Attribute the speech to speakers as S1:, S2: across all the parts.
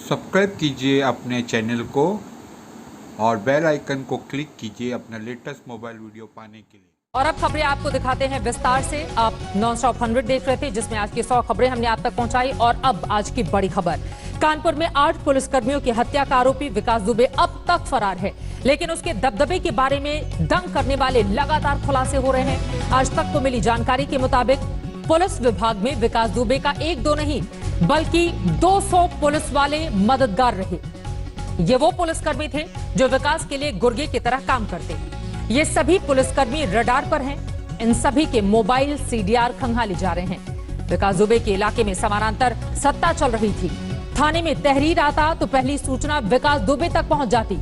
S1: Subscribe कीजिए अपने channel को और बेल आइकन को क्लिक कीजिए अपना लेटेस्ट मोबाइल वीडियो पाने के लिए।
S2: और अब खबरें आपको दिखाते हैं विस्तार से। आप नॉन स्टॉप 100 देख रहे थे, जिसमें आज की 100 खबरें हमने आप तक पहुंचाई। और अब आज की बड़ी खबर, कानपुर में 8 पुलिसकर्मियों की हत्या का आरोपी विकास दुबे अब तक फरार है, लेकिन उसके दबदबे के बारे में दंग करने वाले लगातार खुलासे हो रहे हैं। आज तक को मिली जानकारी के मुताबिक पुलिस विभाग में विकास दुबे का 1-2 नहीं बल्कि 200 पुलिस वाले मददगार रहे। ये वो पुलिसकर्मी थे जो विकास के लिए गुर्गे की तरह काम करते। ये सभी पुलिसकर्मी रडार पर हैं। इन सभी के मोबाइल सीडीआर खंगाले जा रहे हैं। विकास दुबे के इलाके में समानांतर सत्ता चल रही थी। थाने में तहरीर आता तो पहली सूचना विकास दुबे तक पहुंच जाती।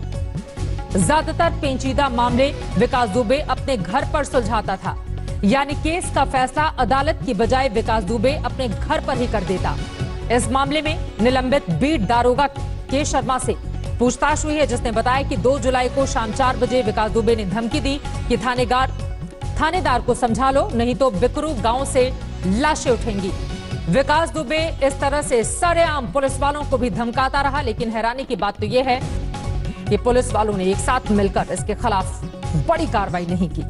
S2: ज्यादातर पेचीदा मामले विकास दुबे अपने घर पर सुलझाता था, यानी केस का फैसला अदालत की बजाय विकास दुबे अपने घर पर ही कर देता। इस मामले में निलंबित बीट दारोगा के शर्मा से पूछताछ हुई है, जिसने बताया कि 2 जुलाई को शाम 4 बजे विकास दुबे ने धमकी दी कि थानेदार को समझा लो, नहीं तो बिकरू गांव से लाशें उठेंगी। विकास दुबे इस तरह से सरेआम पुलिस वालों को भी धमकाता रहा, लेकिन हैरानी की बात तो यह है कि पुलिस वालों ने एक साथ मिलकर इसके खिलाफ बड़ी कार्रवाई नहीं की।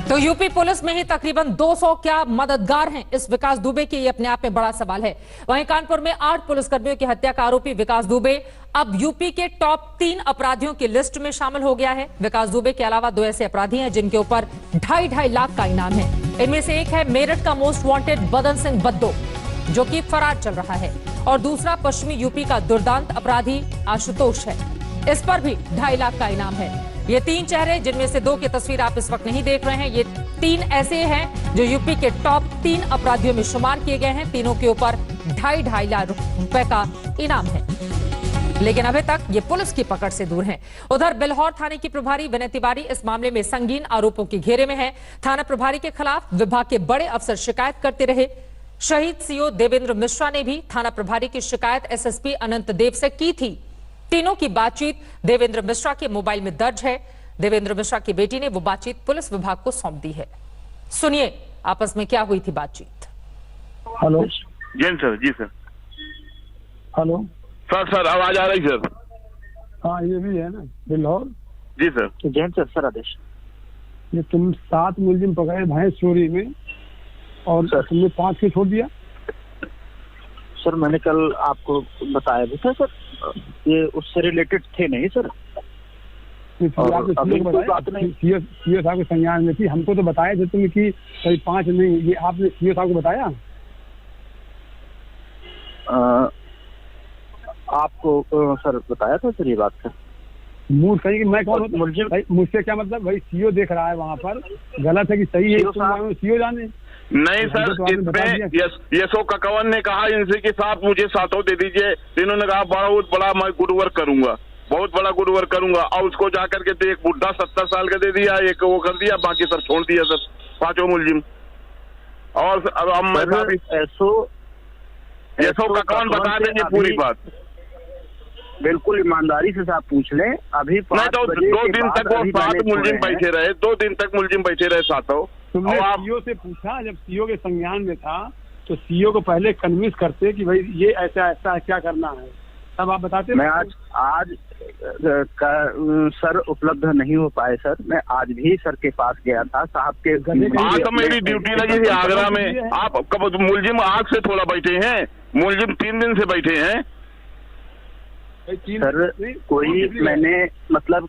S2: तो यूपी पुलिस में ही तकरीबन 200 क्या मददगार हैं इस विकास दुबे के, ये अपने आप में बड़ा सवाल है। वहीं कानपुर में 8 पुलिसकर्मियों की हत्या का आरोपी विकास दुबे अब यूपी के टॉप 3 अपराधियों की लिस्ट में शामिल हो गया है। विकास दुबे के अलावा 2 ऐसे अपराधी हैं जिनके ऊपर 2.5 लाख का इनाम है। इनमें से एक है मेरठ का मोस्ट वांटेड बदन सिंह बद्दो, जो कि फरार चल रहा है, और दूसरा पश्चिमी यूपी का दुर्दांत अपराधी आशुतोष है। इस पर भी 2.5 लाख का इनाम है। ये 3 चेहरे, जिनमें से 2 की तस्वीर आप इस वक्त नहीं देख रहे हैं, ये 3 ऐसे हैं जो यूपी के टॉप 3 अपराधियों में शुमार किए गए हैं। तीनों के ऊपर 2.5 लाख रुपए का इनाम है, लेकिन अभी तक ये पुलिस की पकड़ से दूर हैं। उधर बिल्हौर थाने की प्रभारी विनय तिवारी इस मामले में संगीन आरोपों के घेरे में है। थाना प्रभारी के खिलाफ विभाग के बड़े अफसर शिकायत करते रहे। शहीद सीओ देवेंद्र मिश्रा ने भी थाना प्रभारी की शिकायत एसएसपी अनंत देव से की थी। तीनों की बातचीत देवेंद्र मिश्रा के मोबाइल में दर्ज है। देवेंद्र मिश्रा की बेटी ने वो बातचीत पुलिस विभाग को सौंप दी है। सुनिए आपस में क्या हुई थी बातचीत।
S3: Hello
S4: Jain sir. जी सर।
S3: हेलो
S4: सर आवाज आ रही सर?
S3: हाँ, ये भी है ना बिल्हौर?
S4: जी सर।
S5: जैन सर आदेश।
S3: ये तुम 7 मुलजिम पकड़े भैंस चोरी में, और तुमने 5 के छोड़ दिया।
S5: सर मैंने कल आपको बताया भी था सर, ये उससे रिलेटेड थे नहीं सर।
S3: अभी कोई बात नहीं, सीओ साहब के संज्ञान में थी। हमको तो बताया थे तुम कि कोई 5 नहीं, ये आपने सीओ साहब को बताया?
S5: आपको सर बताया था सर ये बात का।
S3: मूर्ख कहीं कि मैं कौन मुलजिम? मुझसे क्या मतलब? भाई सीओ देख रहा है वहाँ पर, गलत है कि सही है सीओ जाने।
S4: नहीं सर, इसमें यशो ककवन ने कहा इनसे कि साहब मुझे 7 दे दीजिए। इन्होंने कहा बहुत बड़ा मैं गुड वर्क करूंगा, बहुत बड़ा गुड वर्क करूंगा, और उसको जाकर के एक बुढ़ा 70 साल का दे दिया, एक वो कर दिया, बाकी सर छोड़ दिया सर 5 मुलजिम। और अब मैं यशो ककवन बता देंगे पूरी बात।
S5: बिल्कुल ईमानदारी से साहब पूछ लें। अभी
S4: नहीं तो 2 दिन तक वो 7 मुलजिम बैठे रहे, 2 दिन तक मुलजिम बैठे रहे 7।
S3: तुमने सीओ से पूछा? जब सीओ के संज्ञान में था तो सीओ को पहले कन्विंस करते कि भाई ये ऐसा ऐसा क्या करना है, तब आप बताते।
S5: मैं आज सर उपलब्ध नहीं हो पाए सर। मैं आज भी सर के पास गया था साहब के।
S4: आज तो मेरी ड्यूटी लगी थी आगरा में। आप कब मुलजिम आज से थोड़ा बैठे हैं? मुलजिम 3 दिन से बैठे हैं
S5: सर। कोई मैंने मतलब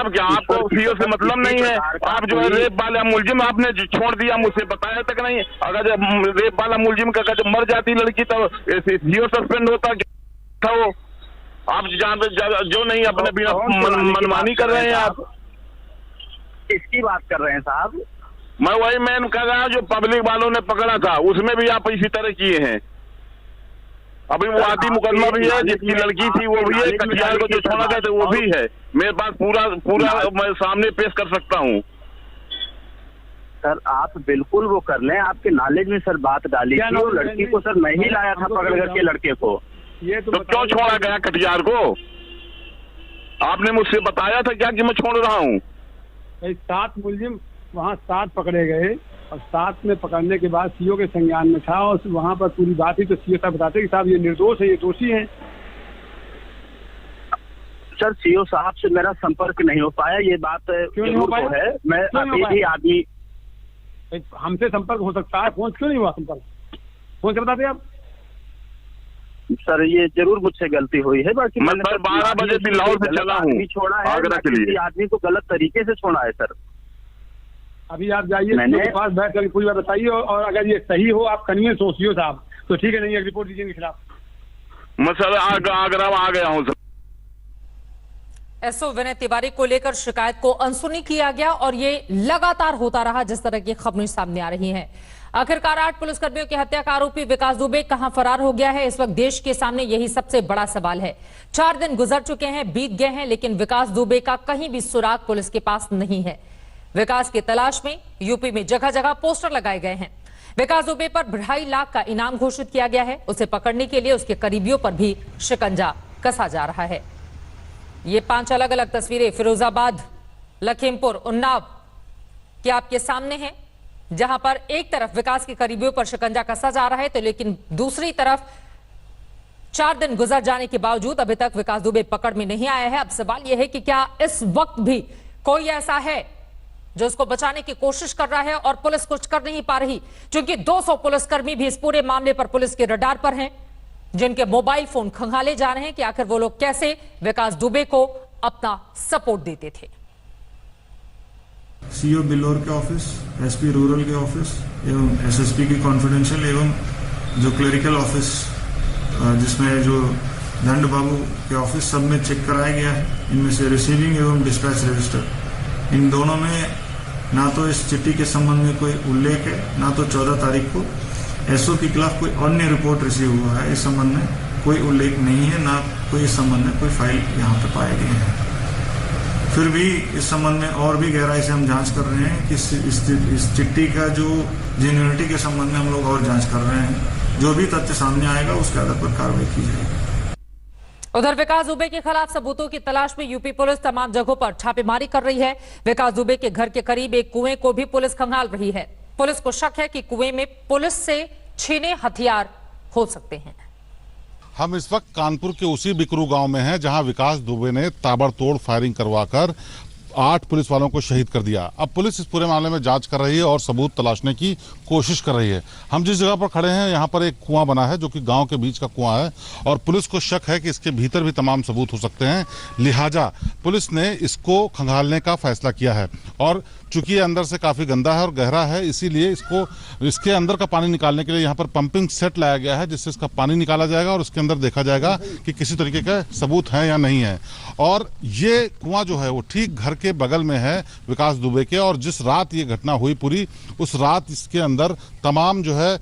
S4: क्या आपको सीओ से मतलब नहीं है? आप जो है रेप वाला मुलजिम आपने छोड़ दिया, मुझसे बताया तक नहीं। अगर जब रेप वाला मुलजिम का जब मर जाती लड़की तो सीओ सस्पेंड होता था वो। आप जो नहीं अपने बिना मनमानी कर रहे हैं आप।
S5: किसकी बात कर रहे हैं साहब?
S4: मैं कह रहा हूँ जो पब्लिक वालों ने पकड़ा था उसमें भी आप इसी तरह किए हैं। अभी वो आदि मुकदमा भी है, जिसकी लड़की थी वो भी है, कटियार को जो छोड़ा गया था वो भी है। मेरे पास पूरा मैं सामने पेश कर सकता हूँ
S5: सर। आप बिल्कुल वो कर लें, आपके नॉलेज में सर बात डाली थी। वो लड़की को सर मैं ही लाया था पकड़ करके लड़के को।
S4: तो क्यों छोड़ा गया कटियार को? आपने मुझसे बताया था क्या कि मैं छोड़ रहा हूँ?
S3: 7 मुलजिम वहाँ 7 पकड़े गए, और साथ में पकड़ने के बाद सीओ के संज्ञान में था और वहाँ पर पूरी बात ही तो सीओ साहब बताते कि साहब ये निर्दोष है, ये दोषी हैं।
S5: सर सीओ साहब से मेरा संपर्क नहीं हो पाया, ये बात
S3: क्यों नहीं हो पाया?
S5: है मैं अभी भी आदमी
S3: हमसे संपर्क हो सकता है, फोन क्यों नहीं हुआ संपर्क? फोन से बताते आप।
S5: सर ये जरूर मुझसे गलती हुई है, बाकी
S4: मैं 12 बजे बिल्लाओ से चला हूँ
S5: छोड़ा है,
S4: आगरा के लिए।
S5: आदमी को गलत तरीके से छोड़ा है सर।
S3: अभी आप जाइए सीओ के पास बैठ कर पूरी बात बताइए और अगर ये सही हो, आप कन्विंस हो सीओ साहब, तो ठीक है, नहीं एक रिपोर्ट दीजिए इनके खिलाफ।
S4: मैं सर आगरा आ गया हूँ सर।
S2: एसओ विनय तिवारी को लेकर शिकायत को अनसुनी किया गया और ये लगातार होता रहा जिस तरह की खबरें सामने आ रही हैं। आखिरकार 8 पुलिसकर्मियों की हत्या का आरोपी विकास दुबे कहां फरार हो गया है, इस वक्त देश के सामने यही सबसे बड़ा सवाल है। 4 दिन गुजर चुके हैं, बीत गए हैं, लेकिन विकास दुबे का कहीं भी सुराग पुलिस के पास नहीं है। विकास की तलाश में यूपी में जगह जगह पोस्टर लगाए गए हैं। विकास दुबे पर 2.5 लाख का इनाम घोषित किया गया है। उसे पकड़ने के लिए उसके करीबियों पर भी शिकंजा कसा जा रहा है। ये 5 अलग अलग तस्वीरें फिरोजाबाद, लखीमपुर, उन्नाव की आपके सामने हैं, जहां पर एक तरफ विकास के करीबियों पर शिकंजा कसा जा रहा है, तो लेकिन दूसरी तरफ 4 दिन गुजर जाने के बावजूद अभी तक विकास दुबे पकड़ में नहीं आया है। अब सवाल यह है कि क्या इस वक्त भी कोई ऐसा है जो उसको बचाने की कोशिश कर रहा है और पुलिस कुछ कर नहीं पा रही, क्योंकि 200 पुलिसकर्मी भी इस पूरे मामले पर पुलिस के रडार पर हैं, जिनके मोबाइल फोन खंगाले जा रहे हैं कि आखिर वो लोग कैसे विकास दुबे को अपना सपोर्ट देते थे।
S6: सीओ बिल्लौर के ऑफिस, एसपी रूरल के ऑफिस एवं एसएसपी की कॉन्फिडेंशियल एवं जो क्लरिकल ऑफिस जिसमें जो दंड बाबू के ऑफिस, सब में चेक कराया गया है। इनमें से रिसीविंग एवं डिस्पैच रजिस्टर, इन दोनों में ना तो इस चिट्ठी के संबंध में कोई उल्लेख है, ना तो 14 तारीख को एसओ के खिलाफ कोई अन्य रिपोर्ट रिसीव हुआ है। इस संबंध में कोई उल्लेख नहीं है, ना कोई इस संबंध में कोई फाइल यहाँ पे पाए गए हैं। फिर भी इस संबंध में और भी गहराई से हम जांच कर रहे हैं कि इस चिट्ठी का जो जेन्युइनिटी के संबंध में हम लोग और जांच कर रहे हैं। जो भी तथ्य सामने आएगा उसके आधार पर कार्रवाई की जाएगी।
S2: उधर विकास दुबे के खिलाफ सबूतों की तलाश में यूपी पुलिस तमाम जगहों पर छापेमारी कर रही है। विकास दुबे के घर के करीब एक कुएं को भी पुलिस खंगाल रही है। पुलिस को शक है कि कुएं में पुलिस से छीने हथियार हो सकते हैं।
S7: हम इस वक्त कानपुर के उसी बिकरू गांव में हैं, जहां विकास दुबे ने ताबड़तोड़ फायरिंग करवाकर 8 पुलिस वालों को शहीद कर दिया। अब पुलिस इस पूरे मामले में जांच कर रही है और सबूत तलाशने की कोशिश कर रही है। हम जिस जगह पर खड़े हैं, यहाँ पर एक कुआं बना है जो कि गांव के बीच का कुआं है और पुलिस को शक है कि इसके भीतर भी तमाम सबूत हो सकते हैं। लिहाजा पुलिस ने इसको खंगालने का फैसला किया है और चूंकि ये अंदर से काफी गंदा है और गहरा है, इसीलिए इसके अंदर का पानी निकालने के लिए यहाँ पर पंपिंग सेट लाया गया है, जिससे इसका पानी निकाला जाएगा और उसके अंदर देखा जाएगा कि किसी तरीके का सबूत है या नहीं है। और ये कुआं जो है वो ठीक घर के बगल में है विकास दुबे के, और जिस रात ये घटना हुई पूरी उस रात इसके अंदर तमाम जो है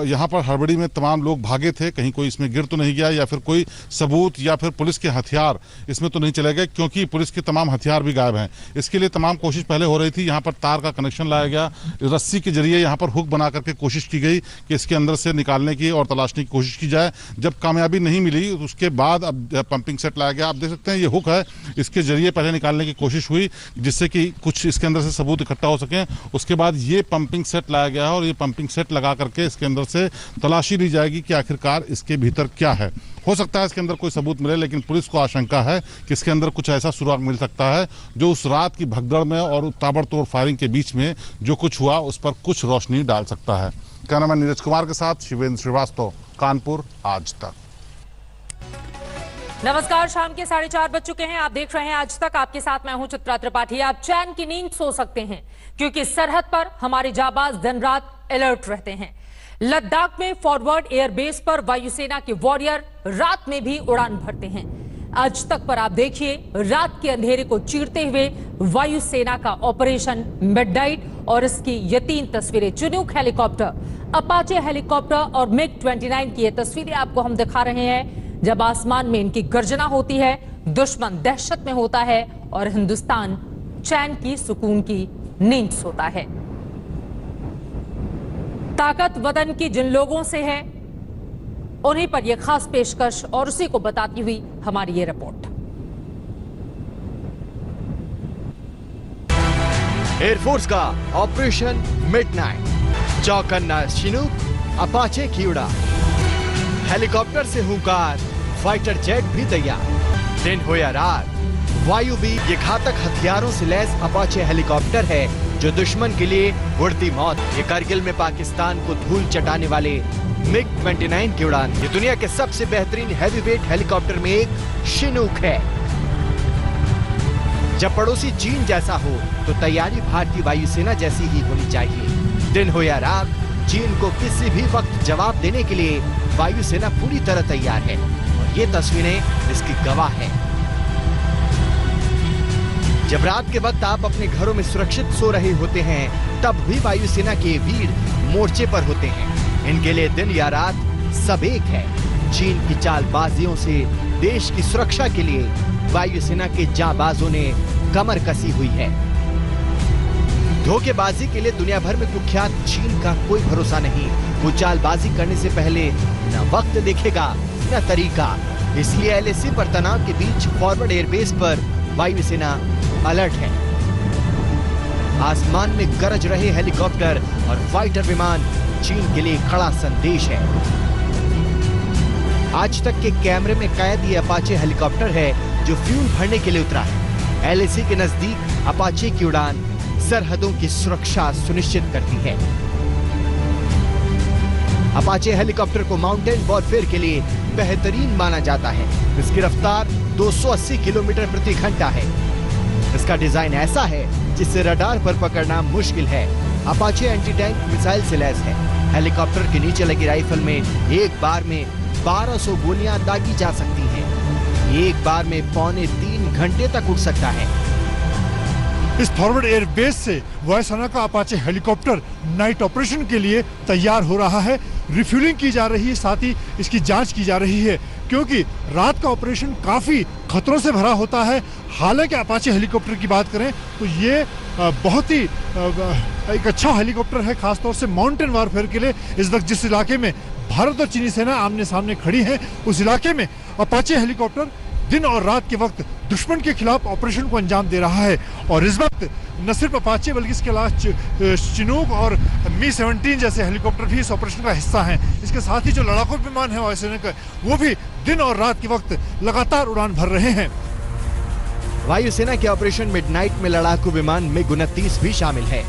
S7: यहाँ पर हड़बड़ी में तमाम लोग भागे थे। कहीं कोई इसमें गिर तो नहीं गया या फिर कोई सबूत या फिर पुलिस के हथियार इसमें तो नहीं चले गए, क्योंकि पुलिस के तमाम हथियार भी गायब हैं। इसके लिए तमाम कोशिश पहले हो रही थी। यहाँ पर तार का कनेक्शन लाया गया, रस्सी के जरिए यहाँ पर हुक बना करके कोशिश की गई कि इसके अंदर से निकालने की और तलाशने की कोशिश की जाए। जब कामयाबी नहीं मिली उसके बाद अब पंपिंग सेट लाया गया। आप देख सकते हैं ये हुक है, इसके जरिए पहले निकालने की कोशिश हुई जिससे कि कुछ इसके अंदर से सबूत इकट्ठा हो सके। उसके बाद ये पंपिंग सेट लाया गया है और ये पंपिंग सेट लगा करके इसके अंदर से तलाशी ली जाएगी कि आखिरकार इसके भीतर क्या है। हो सकता है इसके अंदर कोई सबूत मिले, लेकिन पुलिस को आशंका है कि इसके अंदर कुछ ऐसा सुराग मिल सकता है जो उस रात की भगदड़ में और ताबड़तोड़ फायरिंग के बीच में जो कुछ हुआ उस पर कुछ रोशनी डाल सकता है। कैमरामैन नीरज कुमार के साथ शिवेंद्र श्रीवास्तव, कानपुर, आज तक।
S2: नमस्कार, शाम के 4:30 बज चुके हैं। आप देख रहे हैं आज तक। आपके साथ मैं हूं चित्रा त्रिपाठी। आप चैन की नींद सो सकते हैं क्योंकि सरहद पर हमारे जाबाज दिन रात अलर्ट रहते हैं। लद्दाख में फॉरवर्ड एयरबेस पर वायुसेना के वॉरियर रात में भी उड़ान भरते हैं। आज तक पर आप देखिए रात के अंधेरे को चीरते हुए वायुसेना का ऑपरेशन मिडनाइट और इसकी ये 3 तस्वीरें। चिनूक हेलीकॉप्टर, अपाचे हेलीकॉप्टर और MiG-29 की ये तस्वीरें आपको हम दिखा रहे हैं। जब आसमान में इनकी गर्जना होती है, दुश्मन दहशत में होता है और हिंदुस्तान चैन की सुकून की नींद सोता है। ताकत वतन की जिन लोगों से है उन्हीं पर यह खास पेशकश और उसी को बताती हुई हमारी ये रिपोर्ट।
S8: एयरफोर्स का ऑपरेशन मिडनाइट, चौकन्ना चिनूक, अपाचे की उड़ान, हेलीकॉप्टर से हुंकार, फाइटर जेट भी तैयार। दिन हो या रात, वायु भी ये घातक हथियारों से लैस अपाचे हेलीकॉप्टर है जो दुश्मन के लिए उड़ती मौत। ये करगिल में पाकिस्तान को धूल चटाने वाले MiG-29 की उड़ान, ये दुनिया के सबसे बेहतरीन हैवीवेट हेलीकॉप्टर में एक चिनूक है। जब पड़ोसी चीन जैसा हो तो तैयारी भारतीय वायुसेना जैसी ही होनी चाहिए। दिन हो या रात, चीन को किसी भी वक्त जवाब देने के लिए वायुसेना पूरी तरह तैयार है और ये तस्वीरें इसकी गवाह है। जब रात के वक्त आप अपने घरों में सुरक्षित सो रहे होते हैं, तब भी वायुसेना के वीर मोर्चे पर होते हैं। इनके लिए दिन या रात सब एक है। चीन की चालबाजियों से देश की सुरक्षा के लिए वायुसेना के जांबाजों ने कमर कसी हुई है। धोखेबाजी के लिए दुनिया भर में कुख्यात चीन का कोई भरोसा नहीं। वो चालबाजी करने से पहले न वक्त देखेगा न तरीका। इसलिए LAC पर तनाव के बीच फॉरवर्ड एयरबेस पर वायुसेना अलर्ट है। आसमान में गरज रहे हेलीकॉप्टर और फाइटर विमान चीन के लिए खड़ा संदेश है। आज तक के कैमरे में कैद ये अपाचे हेलीकॉप्टर है जो फ्यूल भरने के लिए उतरा है। LAC के नजदीक अपाचे की उड़ान सरहदों की सुरक्षा सुनिश्चित करती है। अपाचे हेलीकॉप्टर को माउंटेन वॉरफेयर के लिए बेहतरीन माना जाता है। इसकी रफ्तार 280 किलोमीटर प्रति घंटा है। इसका डिजाइन ऐसा है जिससे रडार पर पकड़ना मुश्किल है। अपाचे एंटी टैंक मिसाइल से लैस है। हेलीकॉप्टर के नीचे लगी राइफल में एक बार में 1200 गोलियां दागी जा सकती हैं। एक बार में 2.25 घंटे तक उड़ सकता है।
S9: इस फॉरवर्ड एयर बेस से वायुसेना का अपाचे हेलीकॉप्टर नाइट ऑपरेशन के लिए तैयार हो रहा है। रिफ्यूलिंग की जा रही है, साथ ही इसकी जांच की जा रही है, क्योंकि रात का ऑपरेशन काफी खतरों से भरा होता है। हालांकि अपाचे हेलीकॉप्टर की बात करें तो ये बहुत ही एक अच्छा हेलीकॉप्टर है, खासतौर से माउंटेन वॉरफेयर के लिए। इस वक्त जिस इलाके में भारत और चीनी सेना आमने सामने खड़ी है, उस इलाके में अपाचे हेलीकॉप्टर दिन और रात के वक्त दुश्मन के खिलाफ ऑपरेशन को अंजाम दे रहा है। और इस वक्त न सिर्फ अपाचे बल्कि इसके अलावा चिनूक और Mi-17 जैसे हेलीकॉप्टर भी इस ऑपरेशन का हिस्सा हैं। इसके साथ ही जो लड़ाकू विमान है वायुसेना का, वो भी दिन और रात के वक्त लगातार उड़ान भर रहे हैं।
S8: वायुसेना के ऑपरेशन मिडनाइट में लड़ाकू विमान MiG-29 भी शामिल है,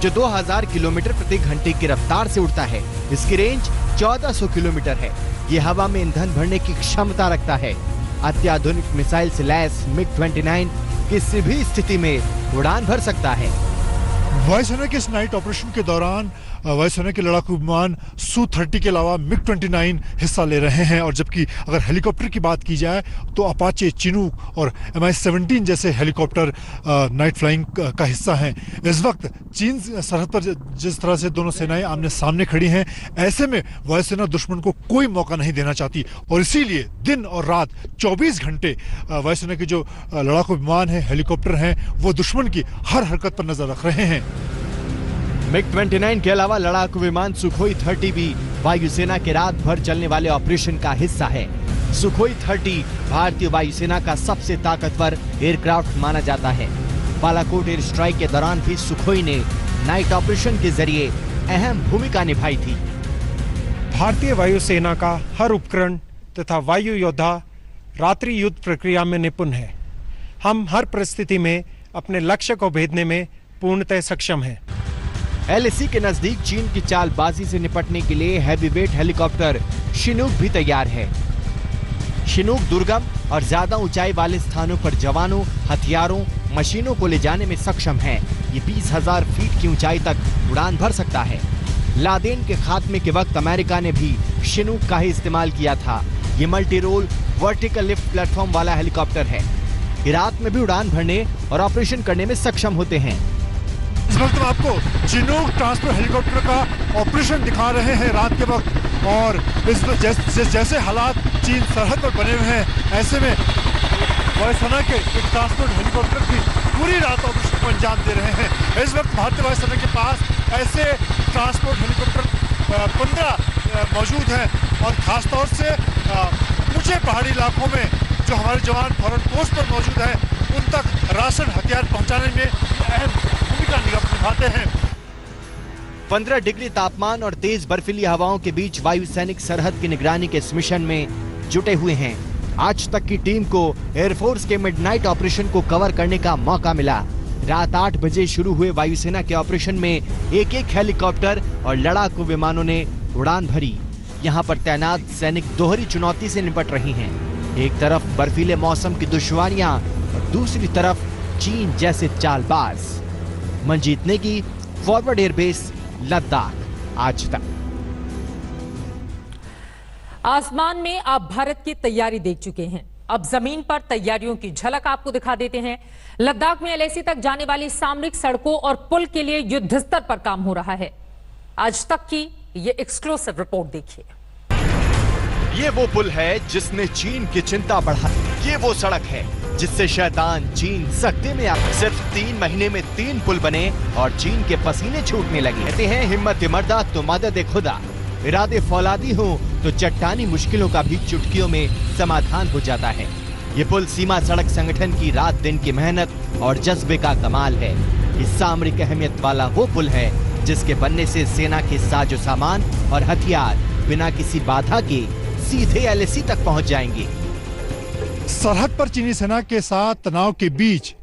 S8: जो 2000 किलोमीटर प्रति घंटे की रफ्तार से उड़ता है। इसकी रेंज 1400 किलोमीटर है। ये हवा में ईंधन भरने की क्षमता रखता है। अत्याधुनिक मिसाइल से लैस MiG-29 किसी भी स्थिति में उड़ान भर सकता है।
S9: वायुसेना के इस नाइट ऑपरेशन के दौरान वायुसेना के लड़ाकू विमान Su-30 के अलावा MiG-29 हिस्सा ले रहे हैं। और जबकि अगर हेलीकॉप्टर की बात की जाए तो अपाचे, चिनूक और Mi-17 जैसे हेलीकॉप्टर नाइट फ्लाइंग का हिस्सा हैं। इस वक्त चीन सरहद पर जिस तरह से दोनों सेनाएं आमने सामने खड़ी हैं, ऐसे में वायुसेना दुश्मन को कोई मौका नहीं देना चाहती और इसीलिए दिन और रात 24 घंटे वायुसेना के जो लड़ाकू विमान हैं, हेलीकॉप्टर हैं, वो दुश्मन की हर हरकत पर नजर रख रहे हैं।
S8: MiG-29 के अलावा लड़ाकू विमान Sukhoi-30 भी वायुसेना के रात भर चलने वाले ऑपरेशन का हिस्सा है। Sukhoi-30 भारतीय वायुसेना का सबसे ताकतवर एयरक्राफ्ट माना जाता है। बालाकोट एयर स्ट्राइक के दौरान भी सुखोई ने नाइट ऑपरेशन के जरिए अहम भूमिका निभाई थी।
S10: भारतीय वायुसेना का हर उपकरण तथा वायु योद्धा रात्रि युद्ध प्रक्रिया में निपुण है। हम हर परिस्थिति में अपने लक्ष्य को भेदने में पूर्णतः सक्षम हैं।
S8: LAC के नजदीक चीन की चालबाजी से निपटने के लिए हैवीवेट हेलीकॉप्टर चिनूक भी तैयार है। चिनूक दुर्गम और ज्यादा ऊंचाई वाले स्थानों पर जवानों, हथियारों, मशीनों को ले जाने में सक्षम है। ये 20,000 फीट की ऊंचाई तक उड़ान भर सकता है। लादेन के खात्मे के वक्त अमेरिका ने भी चिनूक का ही इस्तेमाल किया था। ये multi role vertical lift platform वाला हेलीकॉप्टर है। ये रात में भी उड़ान भरने और ऑपरेशन करने में सक्षम होते हैं।
S9: इस वक्त हम आपको चिनूक ट्रांसपोर्ट हेलीकॉप्टर का ऑपरेशन दिखा रहे हैं रात के वक्त। और इस जैसे हालात चीन सरहद पर बने हुए हैं, ऐसे में वायुसेना के एक ट्रांसपोर्ट हेलीकॉप्टर भी पूरी रात ऑपरेशन को अंजाम दे रहे हैं। इस वक्त भारतीय वायुसेना के पास ऐसे ट्रांसपोर्ट हेलीकॉप्टर 15 मौजूद हैं और खासतौर से ऊंचे पहाड़ी इलाकों में जो हमारे जवान फॉरवर्ड पोस्ट पर मौजूद हैं, उन तक राशन, हथियार पहुंचाने में अहम भूमिका निभाते हैं।
S8: 15 डिग्री तापमान और तेज बर्फीली हवाओं के बीच वायु सैनिक सरहद की निगरानी के इस मिशन में जुटे हुए हैं। आज तक की टीम को एयरफोर्स के मिडनाइट ऑपरेशन को कवर करने का मौका मिला। रात 8 बजे शुरू हुए वायुसेना के ऑपरेशन में एक हेलीकॉप्टर और लड़ाकू विमानों ने उड़ान भरी। यहाँ पर तैनात सैनिक दोहरी चुनौती से निपट रही हैं। एक तरफ बर्फीले मौसम की दुश्वारियां और दूसरी तरफ चीन जैसे चालबाज। Manjeet Negi, forward airbase, Ladakh. आज तक।
S2: आसमान में आप भारत की तैयारी देख चुके हैं, अब जमीन पर तैयारियों की झलक आपको दिखा देते हैं। लद्दाख में LAC तक जाने वाली सामरिक सड़कों और पुल के लिए युद्ध स्तर पर काम हो रहा है। आज तक की ये एक्सक्लूसिव रिपोर्ट देखिए।
S8: ये वो पुल है जिसने चीन की चिंता बढ़ाई। ये वो सड़क है जिससे शैतान चीन सख्ते में आ। सिर्फ 3 महीने में 3 पुल बने और चीन के पसीने छूटने लगे। कहते हैं हिम्मत मर्दा तो मदद खुदा, इरादे फौलादी हो तो चट्टानी मुश्किलों का भी चुटकियों में समाधान हो जाता है। ये पुल सीमा सड़क संगठन की रात दिन की मेहनत और जज्बे का कमाल है। इस सामरिक अहमियत वाला वो पुल है जिसके बनने से सेना के साजो सामान और हथियार बिना किसी बाधा के सीधे LAC तक पहुंच जाएंगे।
S9: सरहद पर चीनी सेना के साथ तनाव के बीच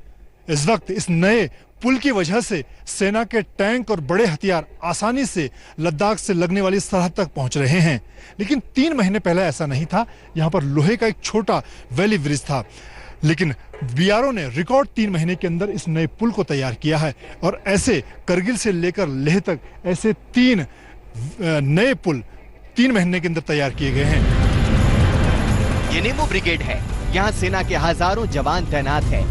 S9: इस वक्त इस नए पुल की वजह से सेना के टैंक और बड़े हथियार आसानी से लद्दाख से लगने वाली सरहद तक पहुंच रहे हैं। लेकिन 3 महीने पहले ऐसा नहीं था। यहां पर लोहे का एक छोटा वैली ब्रिज था, लेकिन BRO ने रिकॉर्ड 3 महीने के अंदर इस नए पुल को तैयार किया है। और ऐसे करगिल से लेकर लेह तक ऐसे 3 नए पुल 3 महीने के अंदर तैयार किए गए हैं।
S8: ये नेमो ब्रिगेड है। यहाँ सेना के हजारों जवान तैनात है।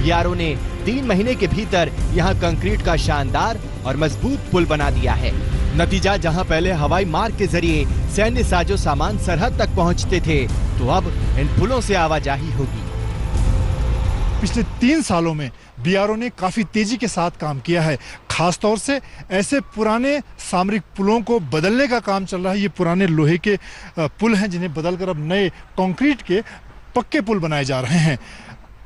S8: BRO ने 3 महीने के भीतर यहाँ कंक्रीट का शानदार और मजबूत पुल बना दिया है। नतीजा, जहाँ पहले हवाई मार्ग के जरिए सैन्य साजो सामान सरहद तक पहुँचते थे, तो अब इन पुलों से आवाजाही होगी।
S9: पिछले 3 सालों में BRO ने काफी तेजी के साथ काम किया है। खासतौर से ऐसे पुराने सामरिक पुलों को बदलने का काम चल रहा है। ये पुराने लोहे के पुल हैं जिन्हें बदलकर अब नए कंक्रीट के पक्के पुल बनाए जा रहे हैं।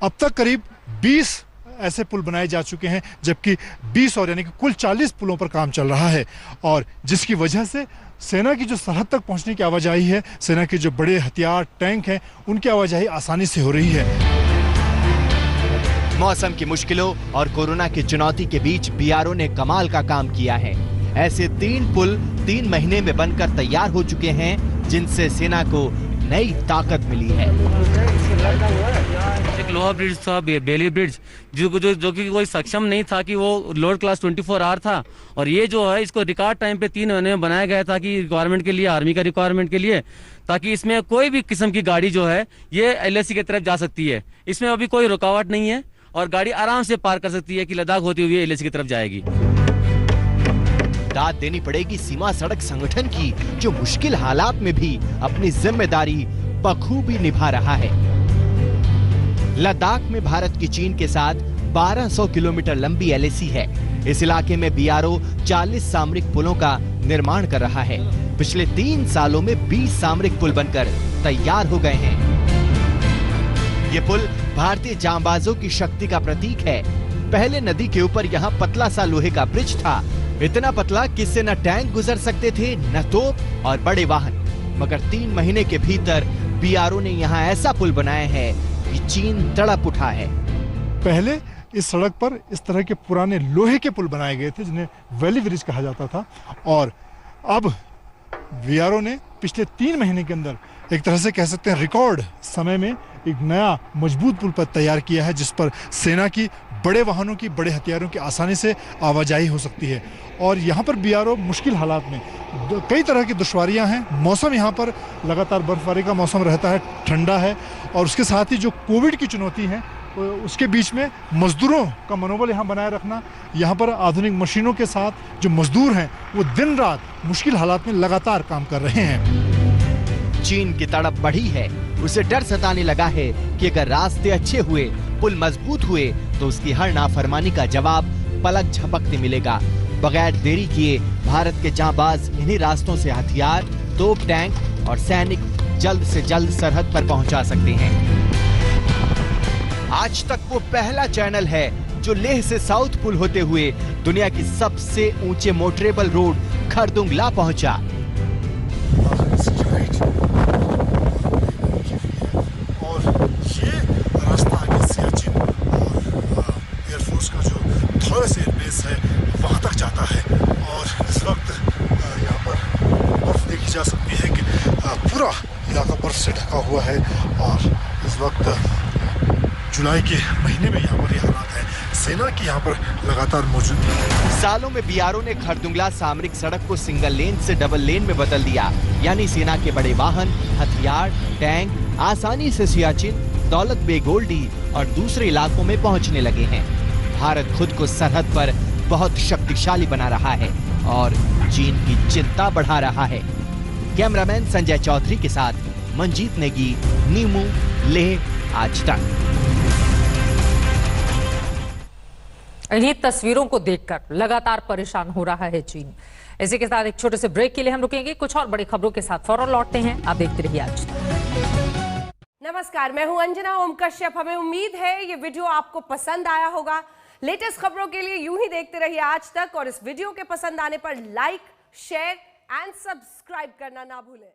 S9: अब तक करीब 20 ऐसे पुल बनाए जा चुके हैं, जबकि 20 और यानी कि कुल 40 पुलों पर काम चल रहा है। और जिसकी वजह से सेना की जो सरहद तक पहुंचने की आवाजाही है, सेना के जो बड़े हथियार टैंक हैं, उनकी आवाजाही आसानी से हो रही है।
S8: मौसम की मुश्किलों और कोरोना की चुनौती के बीच BRO ने कमाल का काम किया है। ऐसे 3 पुल 3 महीने में बनकर तैयार हो चुके हैं, जिनसे सेना को नई ताकत मिली है।
S11: एक लोहा ब्रिज था, बेली ब्रिज, जो कि कोई सक्षम नहीं था कि वो लोड क्लास 24R था। और ये जो है इसको रिकॉर्ड टाइम पे 3 महीने में बनाया गया था कि रिक्वायरमेंट के लिए, आर्मी का रिक्वायरमेंट के लिए, ताकि इसमें कोई भी किस्म की गाड़ी जो है ये LAC की तरफ जा सकती है। इसमें अभी कोई रुकावट नहीं है और गाड़ी आराम से पार कर सकती है कि लद्दाख होती हुई LAC की तरफ जाएगी।
S8: दाद देनी पड़ेगी सीमा सड़क संगठन की, जो मुश्किल हालात में भी अपनी जिम्मेदारी बखूबी निभा रहा है। लद्दाख में भारत की चीन के साथ 1200 किलोमीटर लंबी LAC है। इस इलाके में BRO 40 सामरिक पुलों का निर्माण कर रहा है। पिछले 3 सालों में 20 सामरिक पुल बनकर तैयार हो गए हैं। ये पुल भारतीय जांबाजों की शक्ति का प्रतीक है। पहले नदी के ऊपर यहाँ पतला सा लोहे का ब्रिज था, इतना पतला कि इससे न टैंक गुजर सकते थे, न तोप और बड़े वाहन। मगर 3 महीने के भीतर BRO ने यहाँ ऐसा पुल बनाया है कि चीन तड़प उठा है।
S9: पहले इस सड़क पर इस तरह के पुराने लोहे के पुल बनाए गए थे, जिन्हें वैली ब्रिज कहा जाता था। और अब BRO ने पिछले 3 महीने के अंदर एक तरह से कह सकते हैं रिकॉर्ड समय में एक नया मजबूत पुल पर तैयार किया है, जिस पर सेना की बड़े वाहनों की, बड़े हथियारों की आसानी से आवाजाही हो सकती है। और यहाँ पर BRO मुश्किल हालात में, कई तरह की दुश्वारियाँ हैं। मौसम यहाँ पर लगातार बर्फबारी का मौसम रहता है, ठंडा है, और उसके साथ ही जो कोविड की चुनौती है उसके बीच में मजदूरों का मनोबल यहाँ बनाए रखना, यहाँ पर आधुनिक मशीनों के साथ जो मजदूर हैं वो दिन रात मुश्किल हालात में लगातार काम कर रहे हैं।
S8: चीन की तड़प बढ़ी है। उसे डर सताने लगा है कि अगर रास्ते अच्छे हुए, पुल मजबूत हुए, तो उसकी हर नाफरमानी का जवाब पलक झपकते मिलेगा। बगैर देरी किए भारत के जांबाज इन्हीं रास्तों से हथियार, तोप, टैंक और सैनिक जल्द से जल्द सरहद पर पहुंचा सकते हैं। आज तक वो पहला चैनल है जो लेह से साउथ पुल होते हुए दुनिया की सबसे ऊंचे मोटरेबल रोड खरदुंगला पहुंचा।
S9: और ये रास्ता आगे सियाचिन और एयरफोर्स का जो थॉरस एयरबेस है वहां तक जाता है। और इस वक्त यहाँ पर बर्फ देखी जा सकती है कि पूरा इलाका बर्फ से ढका हुआ है। और इस वक्त जुलाई के महीने में यहाँ पर ये हालात है। सेना की यहाँ पर लगातार मौजूदगी है।
S8: सालों में बीआरओ ने खरदुंगला सामरिक सड़क को सिंगल लेन से डबल लेन में बदल दिया, यानी सेना के बड़े वाहन, हथियार, टैंक आसानी से सियाचिन, दौलत बेग ओल्डी और दूसरे इलाकों में पहुंचने लगे हैं। भारत खुद को सरहद पर बहुत शक्तिशाली बना रहा है और चीन की चिंता बढ़ा रहा है। कैमरामैन संजय चौधरी के साथ मंजीत नेगी, नीमू, लेह आज तक।
S2: इन्हीं तस्वीरों को देखकर लगातार परेशान हो रहा है चीन। इसी के साथ एक छोटे से ब्रेक के लिए हम रुकेंगे, कुछ और बड़ी खबरों के साथ फौरन लौटते हैं। आप देखते रहिए आज तक।
S12: नमस्कार, मैं हूं अंजना ओम कश्यप। हमें उम्मीद है ये वीडियो आपको पसंद आया होगा। लेटेस्ट खबरों के लिए यूं ही देखते रहिए आज तक और इस वीडियो के पसंद आने पर लाइक, शेयर एंड सब्सक्राइब करना ना भूलें।